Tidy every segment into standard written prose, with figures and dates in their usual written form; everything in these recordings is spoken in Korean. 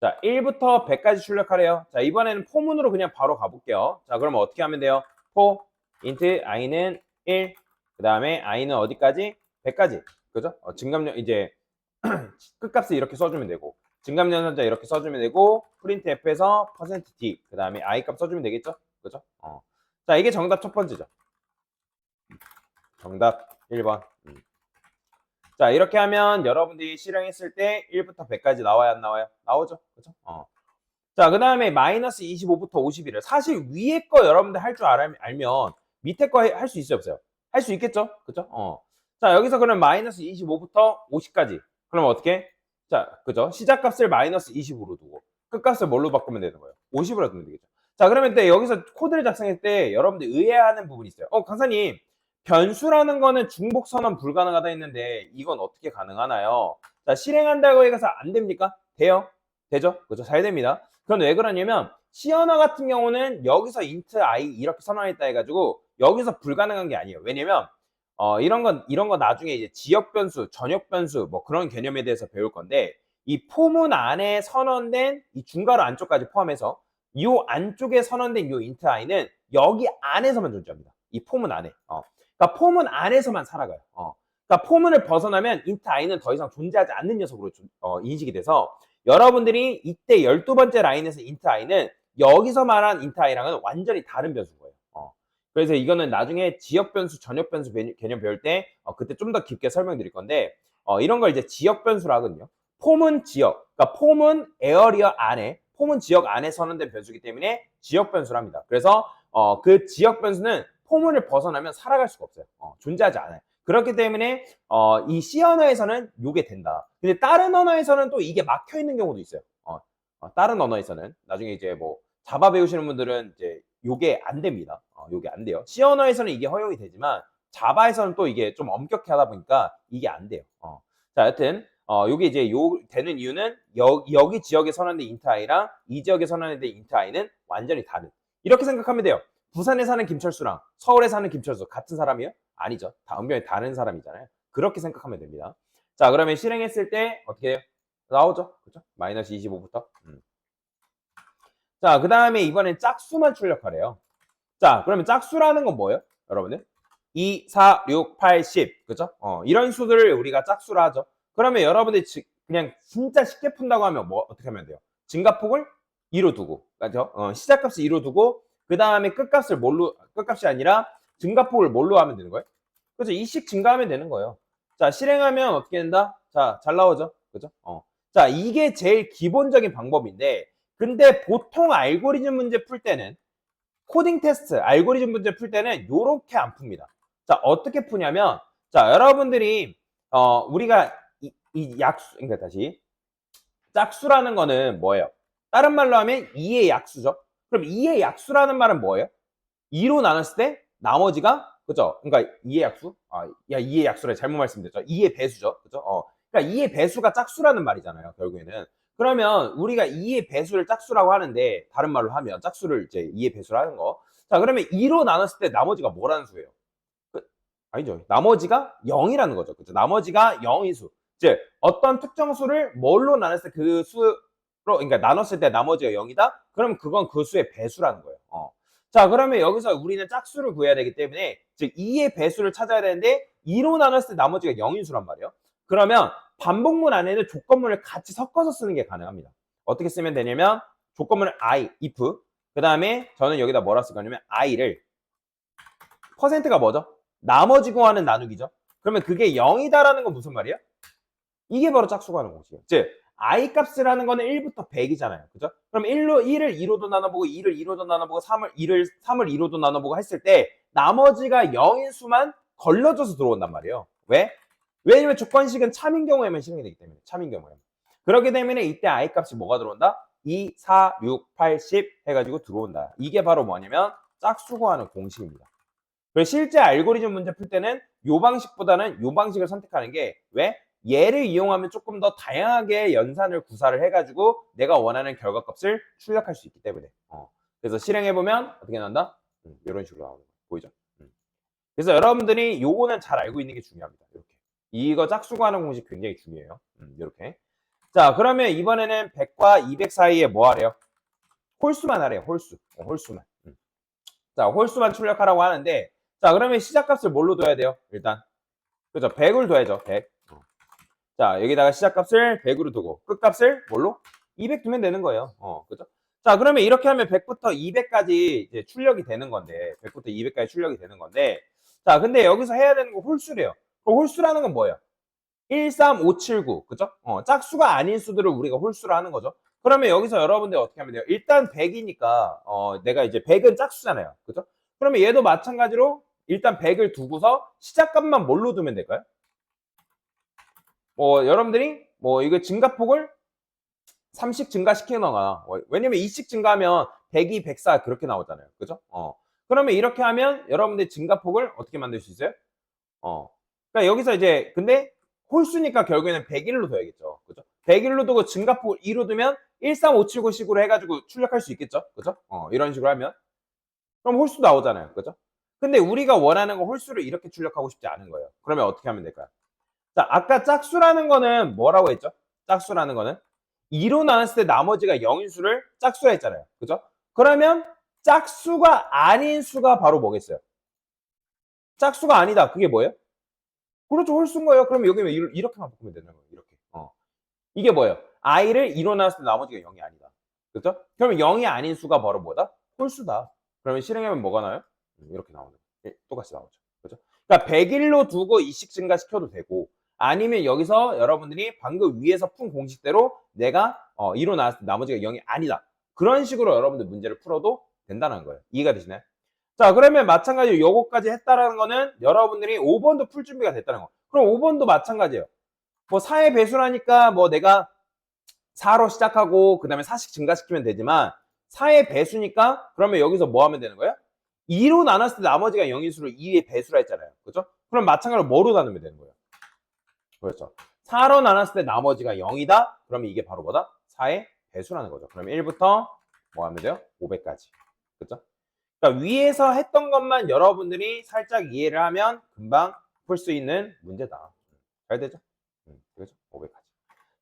자, 1부터 100까지 출력하래요. 자, 이번에는 포문으로 그냥 바로 가볼게요. 자, 그러면 어떻게 하면 돼요? 포, 인트, i는 1, 그 다음에 i는 어디까지? 100까지. 그죠? 증감연, 이제, 끝값을 이렇게 써주면 되고, 증감연산자 이렇게 써주면 되고, 프린트 f에서 %d, 그 다음에 i 값 써주면 되겠죠? 그죠? 자, 이게 정답 첫 번째죠. 정답 1번. 자, 이렇게 하면 여러분들이 실행했을 때 1부터 100까지 나와요, 안 나와요? 나오죠? 그죠? 자, 그 다음에 마이너스 25부터 51을 사실 위에 거 여러분들 할 줄 알면 밑에 거 할 수 있어요, 없어요? 할 수 있겠죠? 그죠? 자, 여기서 그럼 마이너스 25부터 50까지. 그럼 어떻게? 자, 그죠? 시작값을 마이너스 20으로 두고 끝값을 뭘로 바꾸면 되는 거예요? 50으로 두면 되겠죠? 자, 그러면 때 여기서 코드를 작성할 때 여러분들 의아해하는 부분이 있어요. 강사님, 변수라는 거는 중복 선언 불가능하다 했는데 이건 어떻게 가능하나요? 자, 실행한다고 해서 안 됩니까? 돼요? 되죠? 그죠? 잘 됩니다. 그건 왜 그러냐면 C 언어 같은 경우는 여기서 int i 이렇게 선언했다 해가지고 여기서 불가능한 게 아니에요. 왜냐면 이런 거 나중에 이제 지역 변수, 전역 변수 뭐 그런 개념에 대해서 배울 건데 이 포문 안에 선언된 이 중괄호 안쪽까지 포함해서 이 안쪽에 선언된 이 int i는 여기 안에서만 존재합니다. 이 포문 안에. 그러니까 포문 안에서만 살아가요. 그러니까 포문을 벗어나면 int i는 더 이상 존재하지 않는 녀석으로 인식이 돼서 여러분들이 이때 12번째 라인에서 int i는 여기서 말한 int i랑은 완전히 다른 변수인 거예요. 그래서 이거는 나중에 지역 변수, 전역 변수 개념 배울 때 그때 좀 더 깊게 설명드릴 건데 이런 걸 이제 지역 변수라 하거든요. 폼은 지역, 그러니까 폼은 에어리어 안에, 폼은 지역 안에 선언된 변수이기 때문에 지역 변수랍니다. 그래서 그 지역 변수는 포문을 벗어나면 살아갈 수가 없어요. 존재하지 않아요. 그렇기 때문에 이 C 언어에서는 요게 된다. 근데 다른 언어에서는 또 이게 막혀 있는 경우도 있어요. 다른 언어에서는 나중에 이제 뭐 자바 배우시는 분들은 이제 요게 안 됩니다. 요게 안 돼요. C 언어에서는 이게 허용이 되지만 자바에서는 또 이게 좀 엄격해 하다 보니까 이게 안 돼요. 자, 여튼 요게 이제 되는 이유는 여기 지역에 선언된 int i랑 이 지역에 선언된 int i는 완전히 다른. 이렇게 생각하면 돼요. 부산에 사는 김철수랑 서울에 사는 김철수 같은 사람이에요? 아니죠. 다 엄연히 다른 사람이잖아요. 그렇게 생각하면 됩니다. 자, 그러면 실행했을 때 어떻게 해요? 나오죠. 그죠? 마이너스 25부터. 자, 그 다음에 이번엔 짝수만 출력하래요. 자, 그러면 짝수라는 건 뭐예요? 여러분들? 2, 4, 6, 8, 10. 그죠? 이런 수들을 우리가 짝수라 하죠. 그러면 여러분들이 그냥 진짜 쉽게 푼다고 하면 뭐 어떻게 하면 돼요? 증가폭을 2로 두고, 그죠? 시작값을 2로 두고, 그 다음에 끝값이 아니라 증가폭을 뭘로 하면 되는 거예요? 그죠? 2씩 증가하면 되는 거예요. 자, 실행하면 어떻게 된다? 자, 잘 나오죠? 그죠? 자, 이게 제일 기본적인 방법인데, 근데 보통 알고리즘 문제 풀 때는 코딩 테스트, 알고리즘 문제 풀 때는 요렇게 안 풉니다. 자, 어떻게 푸냐면 자, 여러분들이 우리가 이 약수, 그러니까 다시 짝수라는 거는 뭐예요? 다른 말로 하면 2의 약수죠. 그럼 2의 약수라는 말은 뭐예요? 2로 나눴을 때 나머지가 그죠? 그러니까 2의 약수? 2의 약수래 잘못 말씀드렸죠. 2의 배수죠. 그죠? 그러니까 2의 배수가 짝수라는 말이잖아요. 결국에는. 그러면 우리가 2의 배수를 짝수라고 하는데 다른 말로 하면 짝수를 이제 2의 배수로 하는 거. 자, 그러면 2로 나눴을 때 나머지가 뭐라는 수예요? 아니죠. 나머지가 0이라는 거죠. 그죠? 나머지가 0인 수. 즉 어떤 특정 수를 뭘로 나눴을 때 그 수로 그러니까 나눴을 때 나머지가 0이다? 그럼 그건 그 수의 배수라는 거예요. 자, 그러면 여기서 우리는 짝수를 구해야 되기 때문에 즉 2의 배수를 찾아야 되는데 2로 나눴을 때 나머지가 0인 수란 말이에요. 그러면 반복문 안에는 조건문을 같이 섞어서 쓰는 게 가능합니다. 어떻게 쓰면 되냐면 조건문을 I, if 그 다음에 저는 여기다 뭐라 쓸 거냐면 i를 퍼센트가 뭐죠? 나머지 구하는 나누기죠. 그러면 그게 0이다라는 건 무슨 말이에요? 이게 바로 짝수 구하는 공식이에요. 즉 i 값이라는 거는 1부터 100이잖아요. 그죠? 그럼 1을 2로도 나눠보고 2를 2로도 나눠보고 3을 2로도 나눠보고 했을 때 나머지가 0인 수만 걸러져서 들어온단 말이에요. 왜? 왜냐면 조건식은 참인 경우에만 실행이 되기 때문에. 참인 경우에. 그렇기 때문에 이때 i 값이 뭐가 들어온다? 2, 4, 6, 8, 10 해가지고 들어온다. 이게 바로 뭐냐면 짝수 구하는 공식입니다. 그래서 실제 알고리즘 문제 풀 때는 요 방식보다는 요 방식을 선택하는 게 왜? 얘를 이용하면 조금 더 다양하게 연산을 구사를 해가지고 내가 원하는 결과값을 출력할 수 있기 때문에. 그래서 실행해보면 어떻게 나온다? 이런 식으로 나오는 거예요. 보이죠? 그래서 여러분들이 요거는 잘 알고 있는 게 중요합니다. 이렇게. 이거 짝수 구하는 공식 굉장히 중요해요. 이렇게. 자, 그러면 이번에는 100과 200 사이에 뭐 하래요? 홀수만 하래요. 홀수. 홀수만. 자, 홀수만 출력하라고 하는데, 자, 그러면 시작값을 뭘로 둬야 돼요? 일단. 그죠? 100을 둬야죠. 100. 자, 여기다가 시작값을 100으로 두고, 끝값을 뭘로? 200 두면 되는 거예요. 그죠? 자, 그러면 이렇게 하면 100부터 200까지 이제 출력이 되는 건데, 100부터 200까지 출력이 되는 건데, 자, 근데 여기서 해야 되는 거 홀수래요. 그럼 홀수라는 건 뭐예요? 13579, 그죠? 짝수가 아닌 수들을 우리가 홀수로 하는 거죠. 그러면 여기서 여러분들 어떻게 하면 돼요? 일단 100이니까, 내가 이제 100은 짝수잖아요. 그죠? 그러면 얘도 마찬가지로 일단 100을 두고서 시작값만 뭘로 두면 될까요? 여러분들이 이거 증가폭을 3씩 증가시키거나, 왜냐면 2씩 증가하면 102, 104 그렇게 나오잖아요. 그죠? 그러면 이렇게 하면 여러분들 증가폭을 어떻게 만들 수 있어요? 그러니까 여기서 이제 근데 홀수니까 결국에는 101로 둬야겠죠. 그죠? 101로 두고 증가폭을 2로 두면 13579식으로 해가지고 출력할 수 있겠죠. 그죠? 이런 식으로 하면. 그럼 홀수 나오잖아요. 그죠? 근데 우리가 원하는 건 홀수를 이렇게 출력하고 싶지 않은 거예요. 그러면 어떻게 하면 될까요? 자, 아까 짝수라는 거는 뭐라고 했죠? 짝수라는 거는 2로 나눴을 때 나머지가 0인 수를 짝수라 했잖아요. 그죠? 그러면 짝수가 아닌 수가 바로 뭐겠어요? 짝수가 아니다. 그게 뭐예요? 그렇죠. 홀수인 거예요. 그럼 여기 왜 이렇게만 바꾸면 되는 거예요. 이렇게. 이게 뭐예요? i를 2로 나눴을 때 나머지가 0이 아니다. 그렇죠? 그러면 0이 아닌 수가 바로 뭐다? 홀수다. 그러면 실행하면 뭐가 나와요? 이렇게 나오는 거예요. 똑같이 나오죠. 그렇죠? 그러니까 101로 두고 2씩 증가시켜도 되고 아니면 여기서 여러분들이 방금 위에서 푼 공식대로 내가 2로 나눴을 때 나머지가 0이 아니다. 그런 식으로 여러분들 문제를 풀어도 된다는 거예요. 이해가 되시나요? 자, 그러면 마찬가지로 요거까지 했다라는 거는 여러분들이 5번도 풀 준비가 됐다는 거. 그럼 5번도 마찬가지예요. 뭐 4의 배수라니까 뭐 내가 4로 시작하고 그 다음에 4씩 증가시키면 되지만 4의 배수니까 그러면 여기서 뭐 하면 되는 거예요? 2로 나눴을 때 나머지가 0인 수를 2의 배수라 했잖아요. 그죠? 그럼 마찬가지로 뭐로 나누면 되는 거예요? 그렇죠. 4로 나눴을 때 나머지가 0이다? 그러면 이게 바로 뭐다? 4의 배수라는 거죠. 그러면 1부터 뭐 하면 돼요? 500까지. 그죠? 그러니까 위에서 했던 것만 여러분들이 살짝 이해를 하면 금방 풀 수 있는 문제다. 잘 되죠? 그렇죠? 500까지.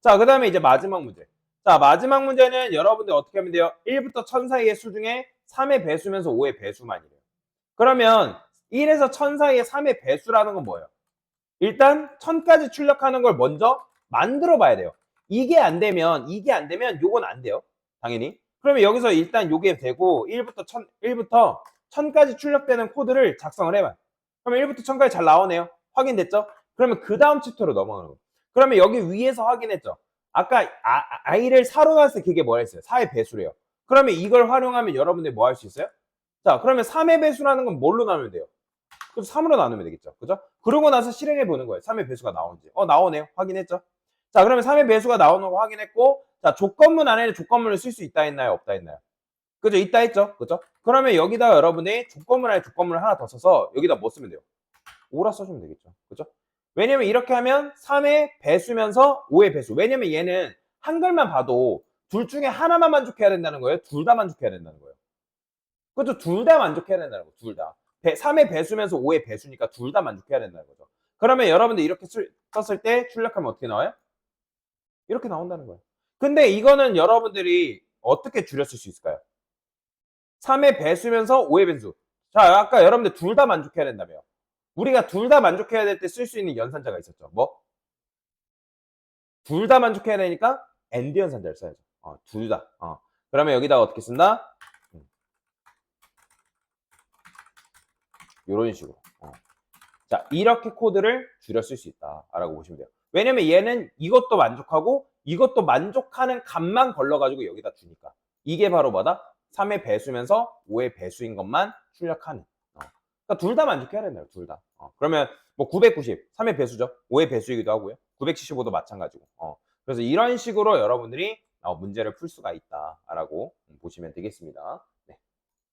자, 그 다음에 이제 마지막 문제. 자, 마지막 문제는 여러분들 어떻게 하면 돼요? 1부터 1000 사이의 수 중에 3의 배수면서 5의 배수만이래요. 그러면 1에서 1000 사이의 3의 배수라는 건 뭐예요? 일단 1000까지 출력하는 걸 먼저 만들어 봐야 돼요. 이게 안 되면 요건 안 돼요. 당연히. 그러면 여기서 일단 요게 되고 1부터 1000까지 출력되는 코드를 작성을 해봐요. 그러면 1부터 1000까지 잘 나오네요. 확인됐죠? 그러면 그 다음 챕터로 넘어가는 거예요. 그러면 여기 위에서 확인했죠? 아까 i를 4로 나왔을 때 그게 뭐라 했어요? 4의 배수래요. 그러면 이걸 활용하면 여러분들 뭐 할 수 있어요? 자, 그러면 3의 배수라는 건 뭘로 나누면 돼요? 그래서 3으로 나누면 되겠죠. 그죠? 그러고 나서 실행해 보는 거예요. 3의 배수가 나오는지. 나오네요. 확인했죠? 자, 그러면 3의 배수가 나오는 거 확인했고, 자, 조건문 안에는 조건문을 쓸 수 있다 했나요? 없다 했나요? 그죠? 있다 했죠? 그죠? 그러면 여기다 여러분이 조건문 안에 조건문을 하나 더 써서 여기다 뭐 쓰면 돼요? 5라 써주면 되겠죠. 그죠? 왜냐면 이렇게 하면 3의 배수면서 5의 배수. 왜냐면 얘는 한글만 봐도 둘 중에 하나만 만족해야 된다는 거예요? 둘 다 만족해야 된다는 거예요? 그죠? 둘 다 만족해야 된다는 거예요. 둘 다. 3의 배수면서 5의 배수니까 둘 다 만족해야 된다는 거죠. 그러면 여러분들 이렇게 썼을 때 출력하면 어떻게 나와요? 이렇게 나온다는 거예요. 근데 이거는 여러분들이 어떻게 줄였을 수 있을까요? 3의 배수면서 5의 배수. 자, 아까 여러분들 둘 다 만족해야 된다며. 우리가 둘 다 만족해야 될 때 쓸 수 있는 연산자가 있었죠. 뭐? 둘 다 만족해야 되니까 AND 연산자를 써야죠. 둘 다. 그러면 여기다가 어떻게 쓴다? 이런 식으로. 자, 이렇게 코드를 줄여 쓸 수 있다라고 보시면 돼요. 왜냐면 얘는 이것도 만족하고 이것도 만족하는 값만 걸러가지고 여기다 주니까. 이게 바로 뭐다? 3의 배수면서 5의 배수인 것만 출력하는. 그러니까 둘 다 만족해야 된다요. 둘 다. 그러면 뭐 990, 3의 배수죠. 5의 배수이기도 하고요. 975도 마찬가지고. 그래서 이런 식으로 여러분들이 문제를 풀 수가 있다라고 보시면 되겠습니다. 네,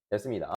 됐습니다.